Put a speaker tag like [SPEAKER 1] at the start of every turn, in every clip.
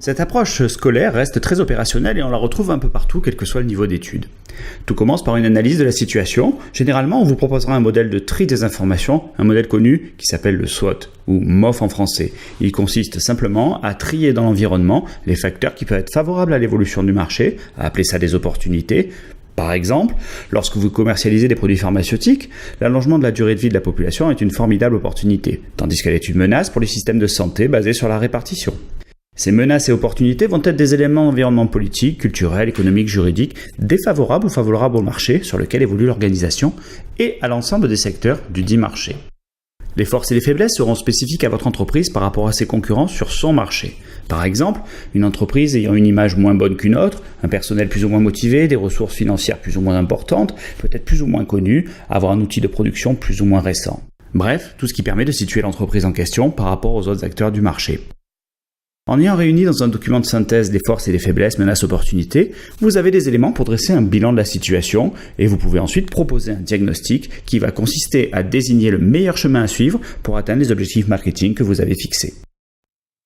[SPEAKER 1] Cette approche scolaire reste très opérationnelle et on la retrouve un peu partout, quel que soit le niveau d'études. Tout commence par une analyse de la situation. Généralement, on vous proposera un modèle de tri des informations, un modèle connu qui s'appelle le SWOT, ou MOF en français. Il consiste simplement à trier dans l'environnement les facteurs qui peuvent être favorables à l'évolution du marché, à appeler ça des opportunités. Par exemple, lorsque vous commercialisez des produits pharmaceutiques, l'allongement de la durée de vie de la population est une formidable opportunité, tandis qu'elle est une menace pour les systèmes de santé basés sur la répartition. Ces menaces et opportunités vont être des éléments d'environnement politique, culturel, économique, juridique, défavorables ou favorables au marché sur lequel évolue l'organisation et à l'ensemble des secteurs du dit marché. Les forces et les faiblesses seront spécifiques à votre entreprise par rapport à ses concurrents sur son marché. Par exemple, une entreprise ayant une image moins bonne qu'une autre, un personnel plus ou moins motivé, des ressources financières plus ou moins importantes, peut-être plus ou moins connue, avoir un outil de production plus ou moins récent. Bref, tout ce qui permet de situer l'entreprise en question par rapport aux autres acteurs du marché. En ayant réuni dans un document de synthèse les forces et les faiblesses, menaces, opportunités, vous avez des éléments pour dresser un bilan de la situation et vous pouvez ensuite proposer un diagnostic qui va consister à désigner le meilleur chemin à suivre pour atteindre les objectifs marketing que vous avez fixés.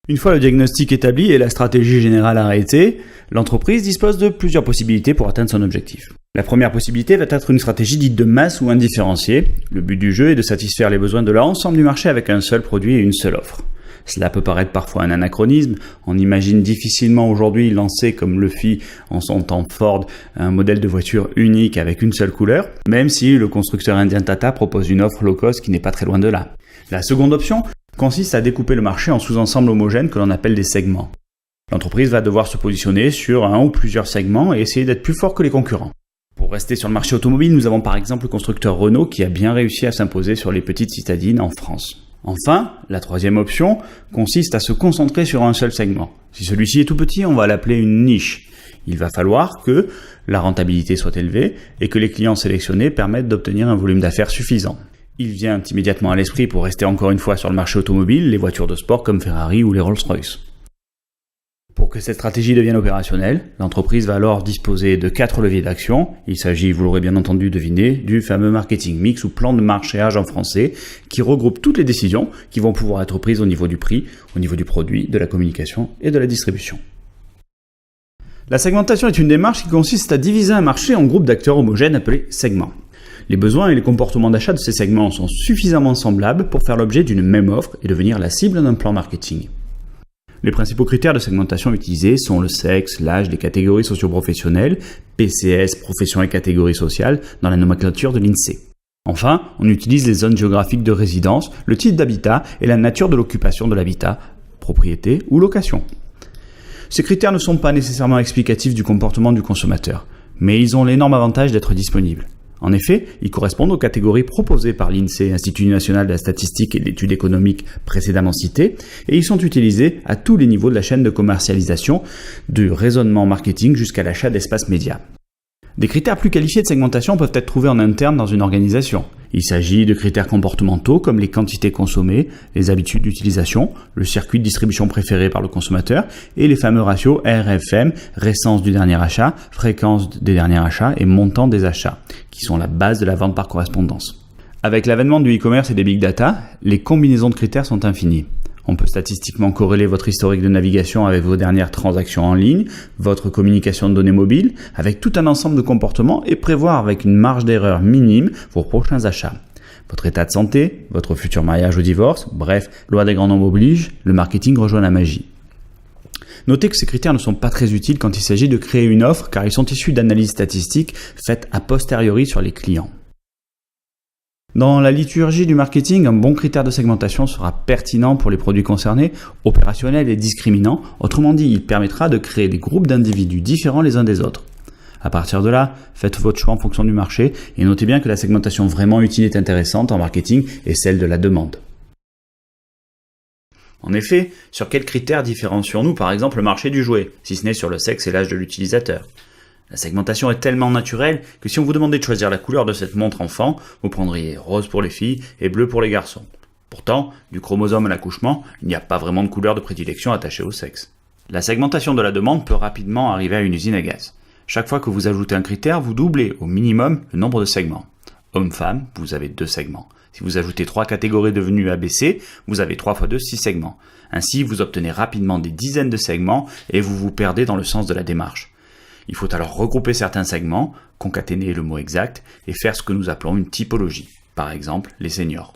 [SPEAKER 1] Une fois le diagnostic établi et la stratégie générale arrêtée, l'entreprise dispose de plusieurs possibilités pour atteindre son objectif. La première possibilité va être une stratégie dite de masse ou indifférenciée. Le but du jeu est de satisfaire les besoins de l'ensemble du marché avec un seul produit et une seule offre. Cela peut paraître parfois un anachronisme. On imagine difficilement aujourd'hui lancer, comme le fit en son temps Ford, un modèle de voiture unique avec une seule couleur, même si le constructeur indien Tata propose une offre low cost qui n'est pas très loin de là. La seconde option consiste à découper le marché en sous-ensembles homogènes que l'on appelle des segments. L'entreprise va devoir se positionner sur un ou plusieurs segments et essayer d'être plus fort que les concurrents. Pour rester sur le marché automobile, nous avons par exemple le constructeur Renault qui a bien réussi à s'imposer sur les petites citadines en France. Enfin, la troisième option consiste à se concentrer sur un seul segment. Si celui-ci est tout petit, on va l'appeler une niche. Il va falloir que la rentabilité soit élevée et que les clients sélectionnés permettent d'obtenir un volume d'affaires suffisant. Il vient immédiatement à l'esprit, pour rester encore une fois sur le marché automobile, les voitures de sport comme Ferrari ou les Rolls-Royce. Pour que cette stratégie devienne opérationnelle, l'entreprise va alors disposer de 4 leviers d'action. Il s'agit, vous l'aurez bien entendu deviné, du fameux marketing mix ou plan de marchéage en français, qui regroupe toutes les décisions qui vont pouvoir être prises au niveau du prix, au niveau du produit, de la communication et de la distribution. La segmentation est une démarche qui consiste à diviser un marché en groupes d'acteurs homogènes appelés segments. Les besoins et les comportements d'achat de ces segments sont suffisamment semblables pour faire l'objet d'une même offre et devenir la cible d'un plan marketing. Les principaux critères de segmentation utilisés sont le sexe, l'âge, les catégories socio-professionnelles, PCS, profession et catégories sociales, dans la nomenclature de l'INSEE. Enfin, on utilise les zones géographiques de résidence, le type d'habitat et la nature de l'occupation de l'habitat, propriété ou location. Ces critères ne sont pas nécessairement explicatifs du comportement du consommateur, mais ils ont l'énorme avantage d'être disponibles. En effet, ils correspondent aux catégories proposées par l'INSEE, Institut national de la statistique et de l'étude économique précédemment cité, et ils sont utilisés à tous les niveaux de la chaîne de commercialisation, du raisonnement marketing jusqu'à l'achat d'espaces médias. Des critères plus qualifiés de segmentation peuvent être trouvés en interne dans une organisation. Il s'agit de critères comportementaux comme les quantités consommées, les habitudes d'utilisation, le circuit de distribution préféré par le consommateur et les fameux ratios RFM, récence du dernier achat, fréquence des derniers achats et montant des achats, qui sont la base de la vente par correspondance. Avec l'avènement du e-commerce et des big data, les combinaisons de critères sont infinies. On peut statistiquement corréler votre historique de navigation avec vos dernières transactions en ligne, votre communication de données mobiles, avec tout un ensemble de comportements et prévoir avec une marge d'erreur minime vos prochains achats. Votre état de santé, votre futur mariage ou divorce, bref, loi des grands nombres oblige, le marketing rejoint la magie. Notez que ces critères ne sont pas très utiles quand il s'agit de créer une offre car ils sont issus d'analyses statistiques faites a posteriori sur les clients. Dans la liturgie du marketing, un bon critère de segmentation sera pertinent pour les produits concernés, opérationnel et discriminant. Autrement dit, il permettra de créer des groupes d'individus différents les uns des autres. À partir de là, faites votre choix en fonction du marché et notez bien que la segmentation vraiment utile et intéressante en marketing est celle de la demande. En effet, sur quels critères différencions-nous par exemple le marché du jouet, si ce n'est sur le sexe et l'âge de l'utilisateur ? La segmentation est tellement naturelle que si on vous demandait de choisir la couleur de cette montre enfant, vous prendriez rose pour les filles et bleu pour les garçons. Pourtant, du chromosome à l'accouchement, il n'y a pas vraiment de couleur de prédilection attachée au sexe. La segmentation de la demande peut rapidement arriver à une usine à gaz. Chaque fois que vous ajoutez un critère, vous doublez au minimum le nombre de segments. Homme-femme, vous avez 2 segments. Si vous ajoutez 3 catégories devenues ABC, vous avez 3 x 2, 6 segments. Ainsi, vous obtenez rapidement des dizaines de segments et vous vous perdez dans le sens de la démarche. Il faut alors regrouper certains segments, concaténer le mot exact et faire ce que nous appelons une typologie. Par exemple, les seniors.